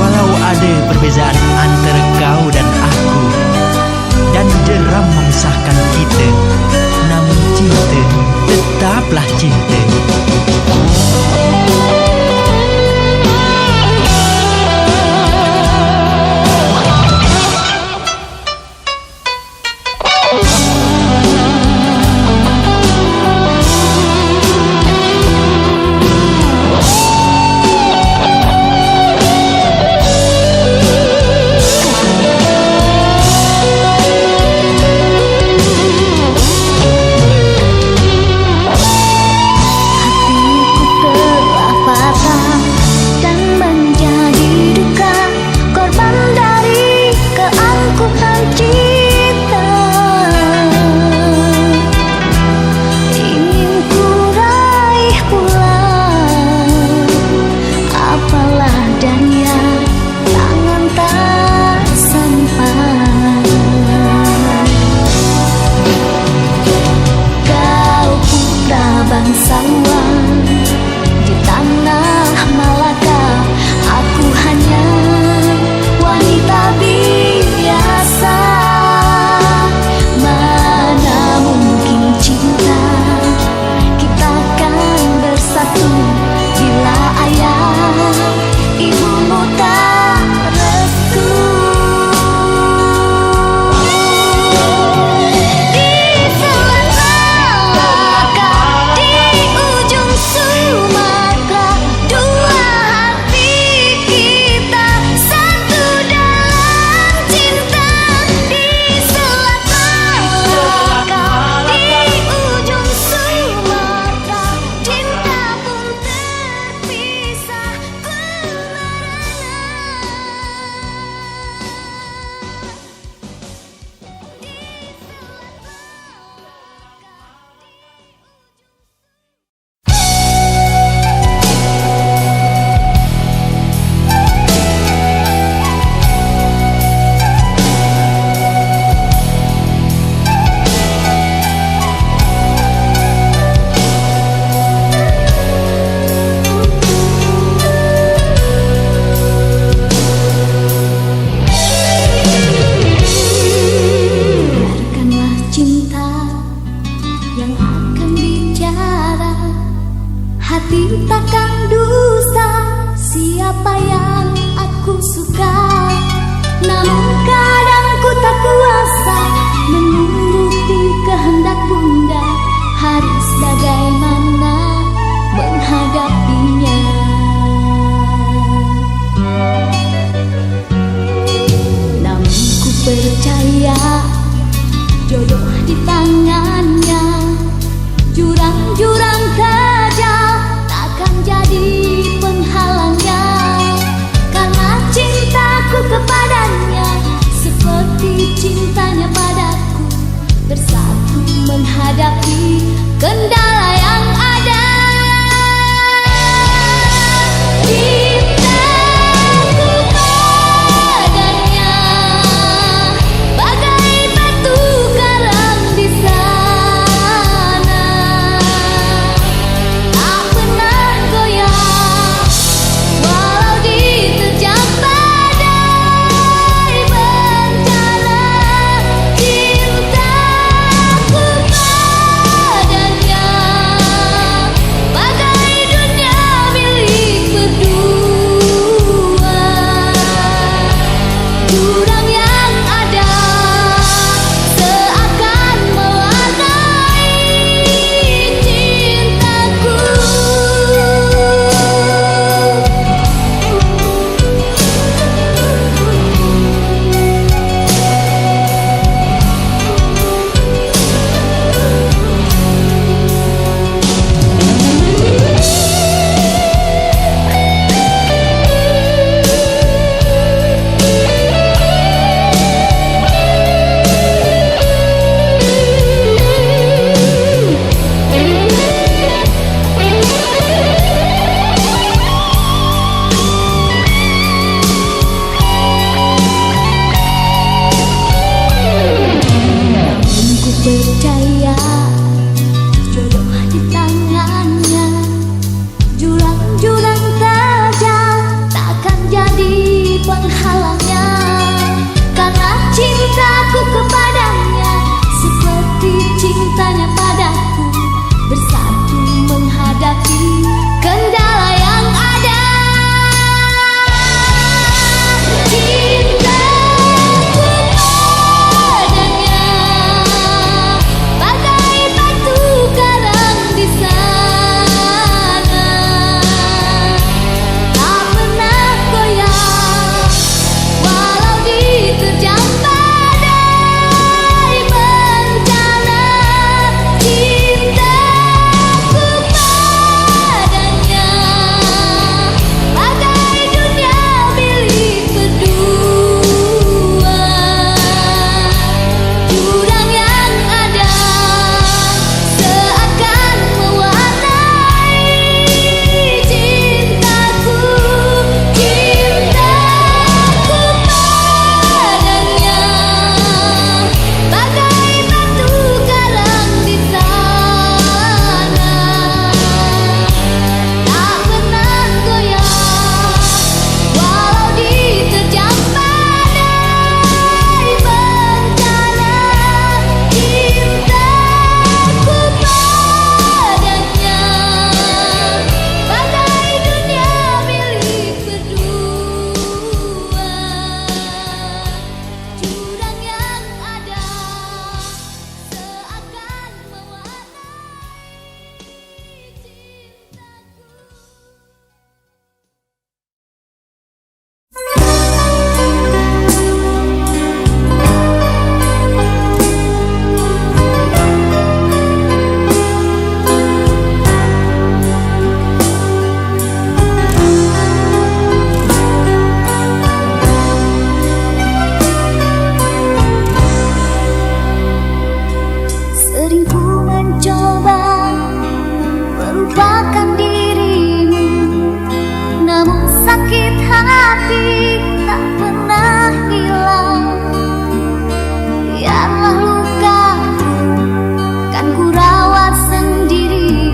Walau ada perbezaan antara kau dan aku, dan deram memisahkan kita, namun cinta tetaplah cinta. yang akan bicara. Hati takkan dusta, siapa yang aku suka. Namun kadang ku tak kuasa menuruti kehendak bunda. Harus bagaimana menghadapinya. Namun ku percaya jodoh di tangannya. Jurang-jurang terjal takkan jadi penghalangnya. Karena cintaku kepadanya seperti cintanya padaku, bersatu menghadapi kendala yang ada. Cintaku padanya bagai batu karang di sana, tak pernah goyah walau diterjang badai bencana. Cintaku padanya bagai dunia milik berdua. Jurang yang ada seakan mewarnai cintaku. Ku percaya jodoh di tangannya. Jurang-jurang terjal takkan jadi penghalangnya. Karena cintaku kepadanya seperti cintanya padaku, bersatu menghadapi kendala yang ada. Cintaku padanya bagai batu karang di sana, tak pernah goyah walau diterjang badai bencana. Cintaku padanya bagai dunia milik berdua. Jurang yang ada seakan mewarnai cintaku. Cintaku padanya bagai batu karang di sana, tak pernah goyah walau diterjang badai bencana. Cintaku padanya bagai dunia milik berdua. Jurang yang ada seakan mewarnai cintaku. Sering ku mencoba melupakan dirimu, namun sakit hati tak pernah hilang. Biarlah lukaku kan ku rawat sendiri,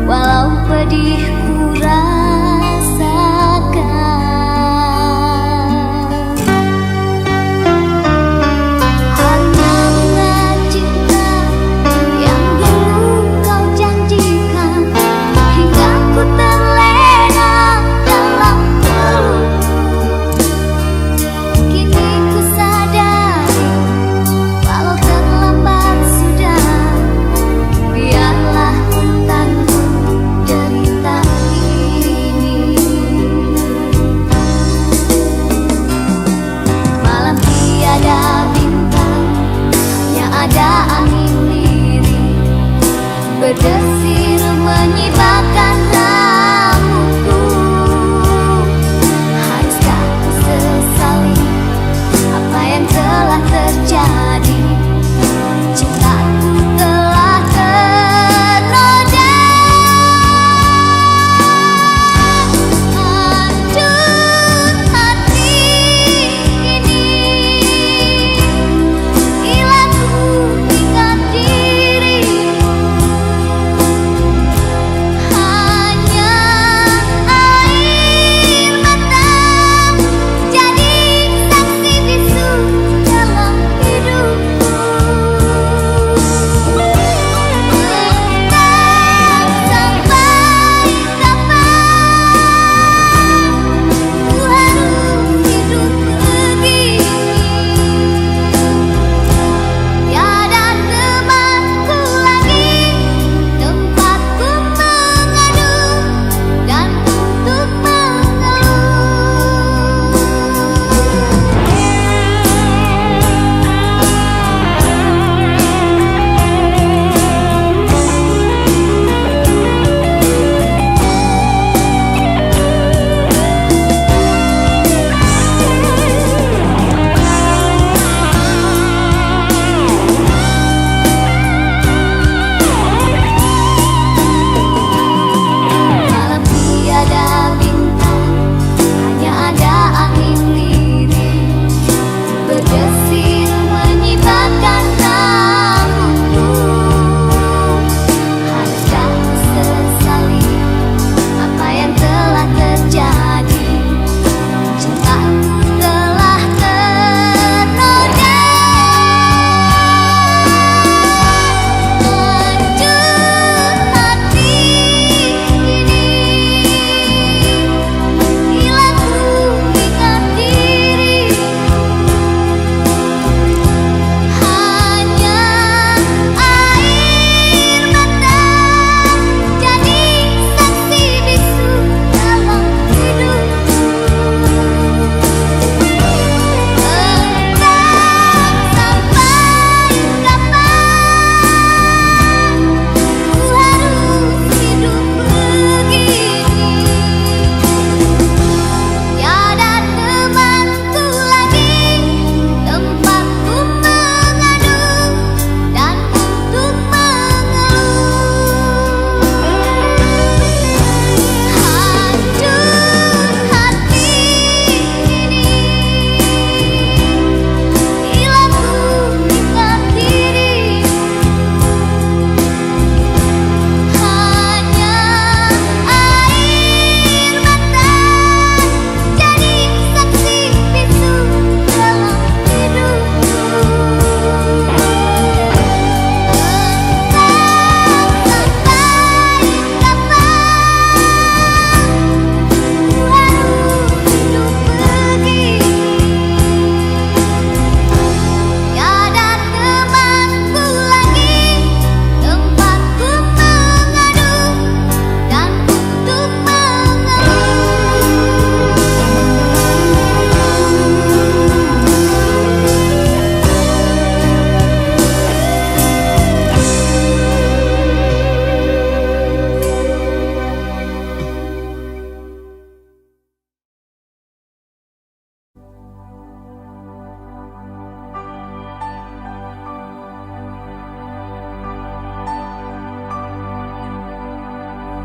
walau pedih ku rasakan. Hanya cinta yang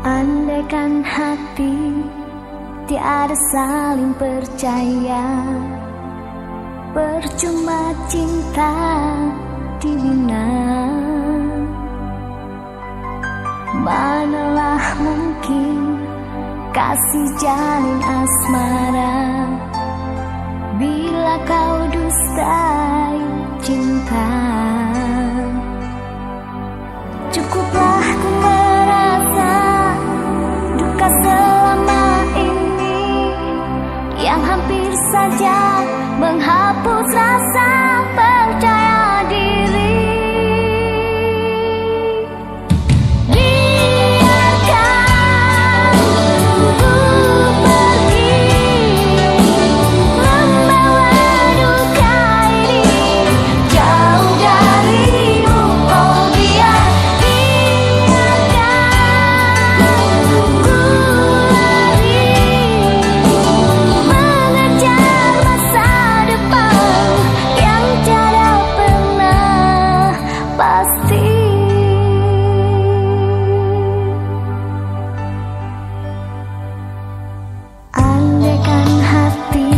Andaikan hati tiada saling percaya, percuma cinta dibina. Manalah mungkin kasih jalin asmara bila kau dustai cinta. Cukuplah ku merasa duka selama ini yang hampir saja menghapus rasa percaya diri. Biarkan ku pergi membawa duka ini jauh darimu. Oh biarkan ku lari mengejar masa depan yang tiada pernah pasti. Andaikan hati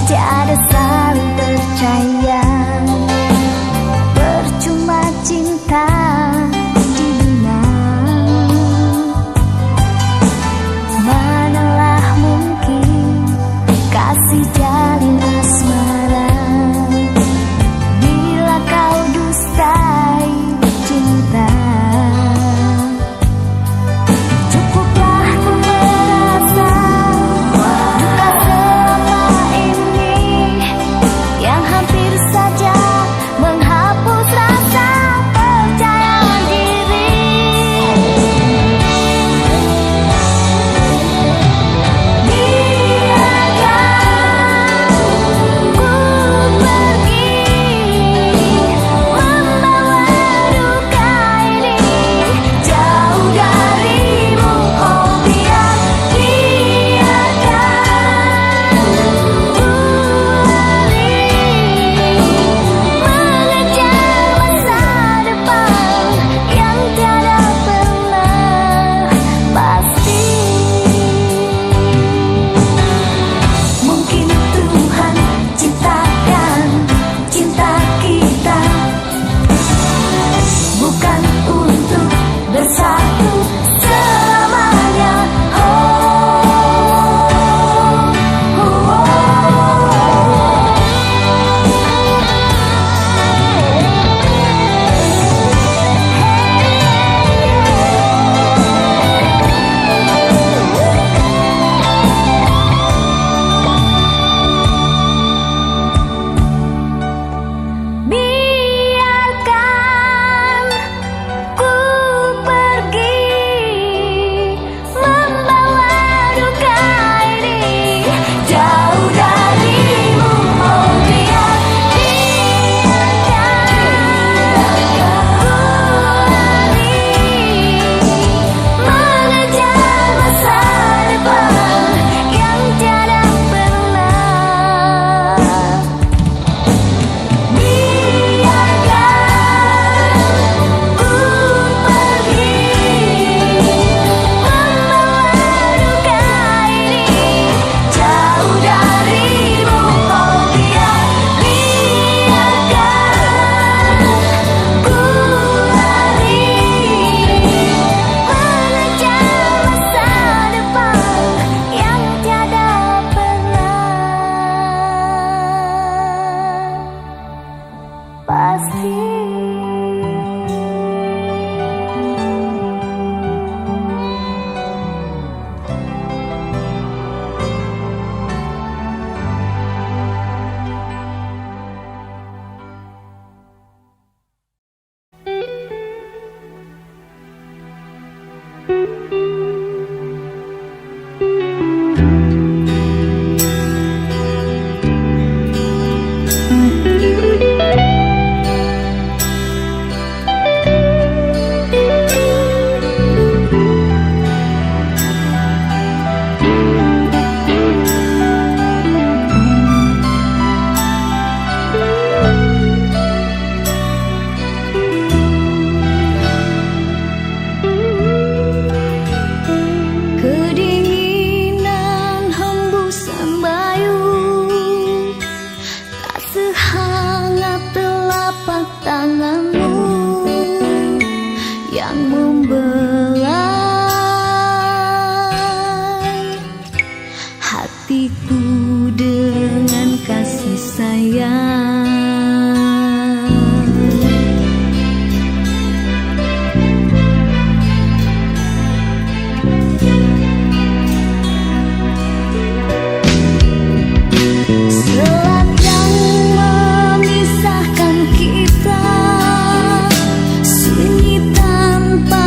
tiada saling percaya, percuma cinta dibina. Manalah mungkin kasih jalin asmara bila kau dustai cinta. Cukuplah ku merasa duka selama ini yang hampir saja menghapus rasa percaya diri. Biarkan ku pergi membawa duka ini jauh darimu. Oh biarkan ku lari mengejar masa depan yang tiada pernah pasti. Mungkin Tuhan ciptakan cinta kita bukan untuk bersatu selamanya. Oh, oh, oh. Biarkan ku pergi membawa duka ini jauh darimu. Oh biarkan ku lari mengejar masa depan yang tiada pernah. Biarkan ku pergi membawa duka ini jauh darimu. Oh biarkan ku lari mengejar masa depan yang tiada pernah pasti. yang membelai hatiku dengan kasih sayang. Selat yang memisahkan kita sunyi tanpa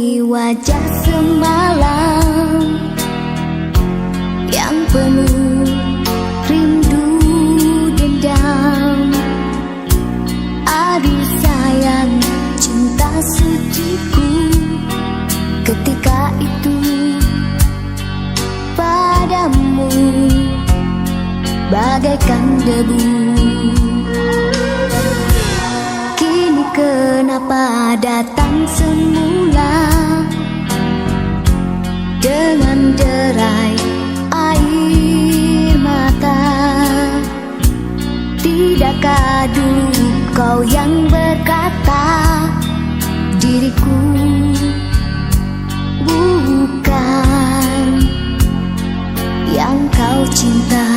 wajah semalam yang penuh rindu dendam. Aduh sayang, cinta suciku ketika itu padamu bagaikan debu. Kini kenapa datang semula dengan derai air mata? Tidakkah dulu kau yang berkata diriku bukan yang kau cinta?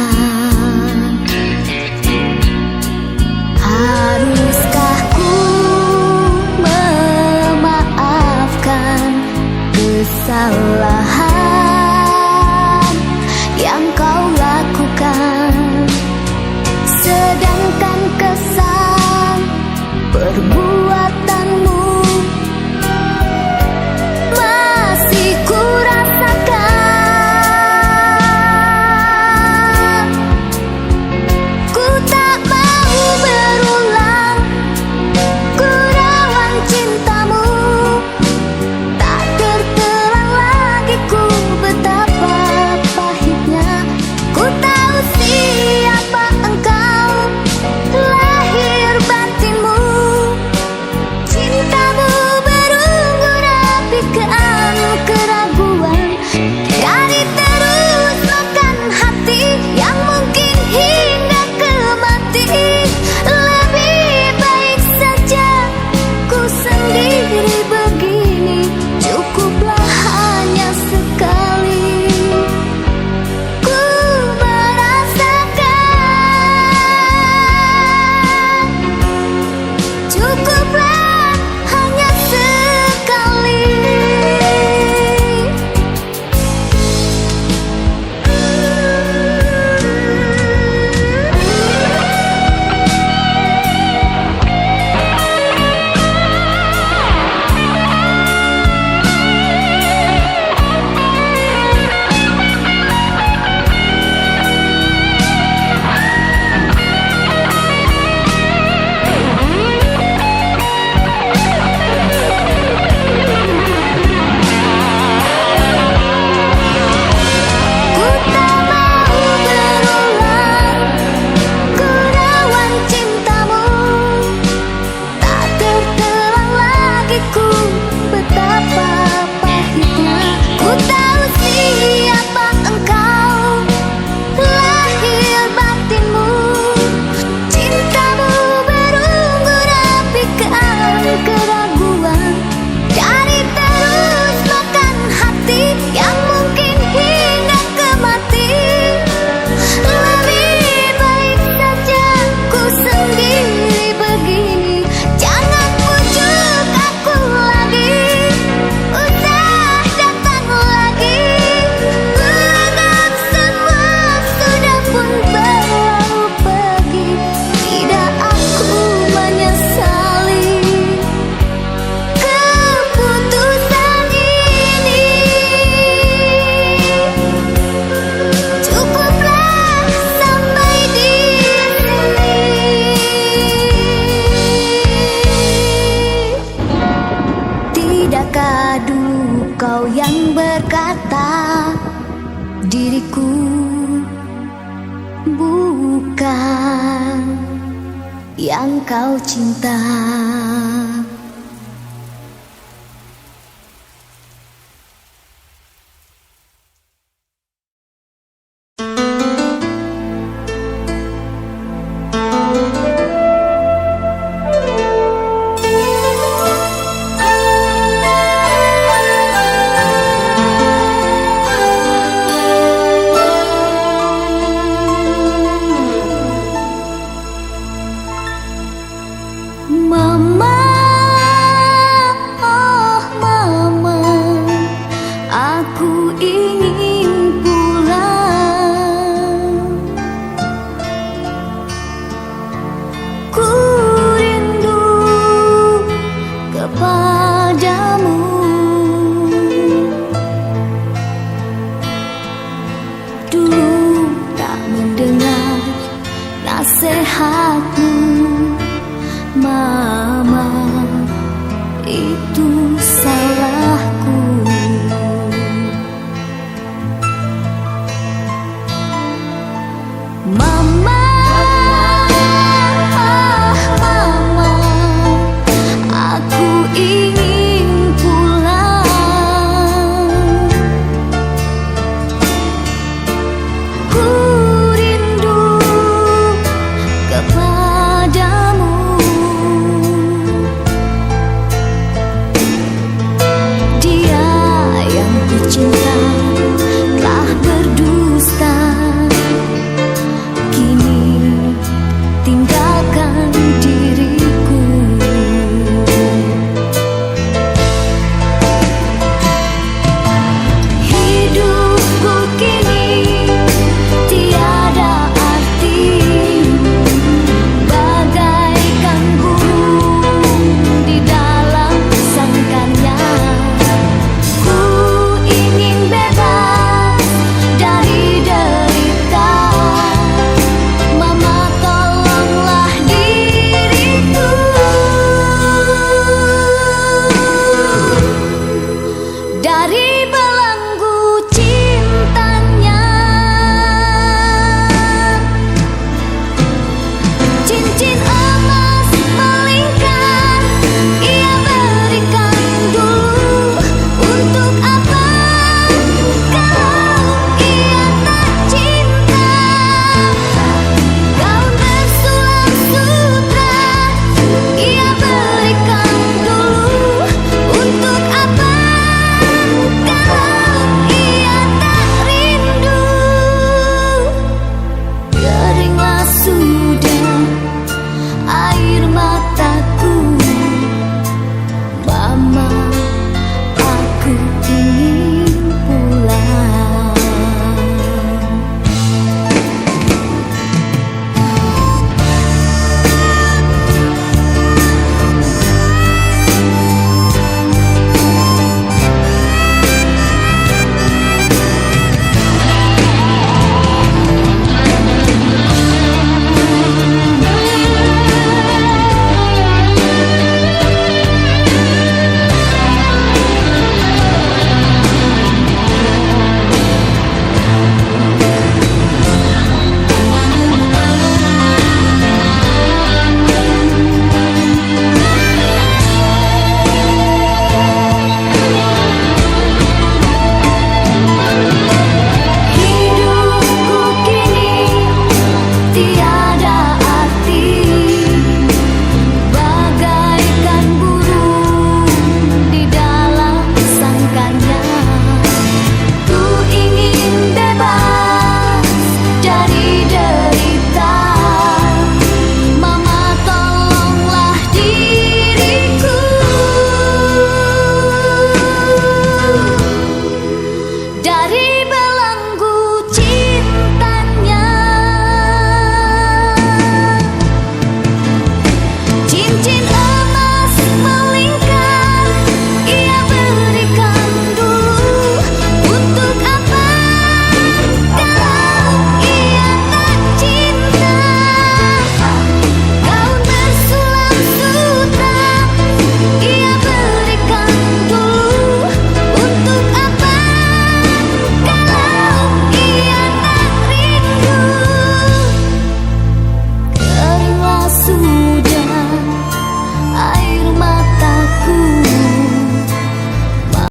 Haruskah ku memaafkan kesalahan yang kau lakukan, sedangkan kesan perbuatanmu masih ku rasakan? Ku tak mau berulang gurauan cintamu, tak terterang lagi ku betapa pahitnya. Ku tahu siapa engkau, lahir batinmu, cintamu berunggun apikan keraguan. Dari terus makan hati yang mungkin hingga ke mati. Lebih baik saja ku sendiri begini, cukuplah hanya sekali ku merasakan. Cukuplah hanya sekali. Ku tak mau berulang gurauan cintamu, tak terterang lagi ku betapa pahitnya. Ku tahu siapa engkau, lahir batinmu, cintamu berunggun apikan keraguan. Dari terus makan hati yang mungkin hingga ke mati. Lebih baik saja ku sendiri begini, jangan pujuk aku lagi, usah datang lagi. Ku anggap semua sudah pun berlalu pergi, tidak aku menyesali keputusan ini. Cukuplah sampai di sini. Tidakkah dulu kau yang berkata diriku bukan yang kau cinta? Mama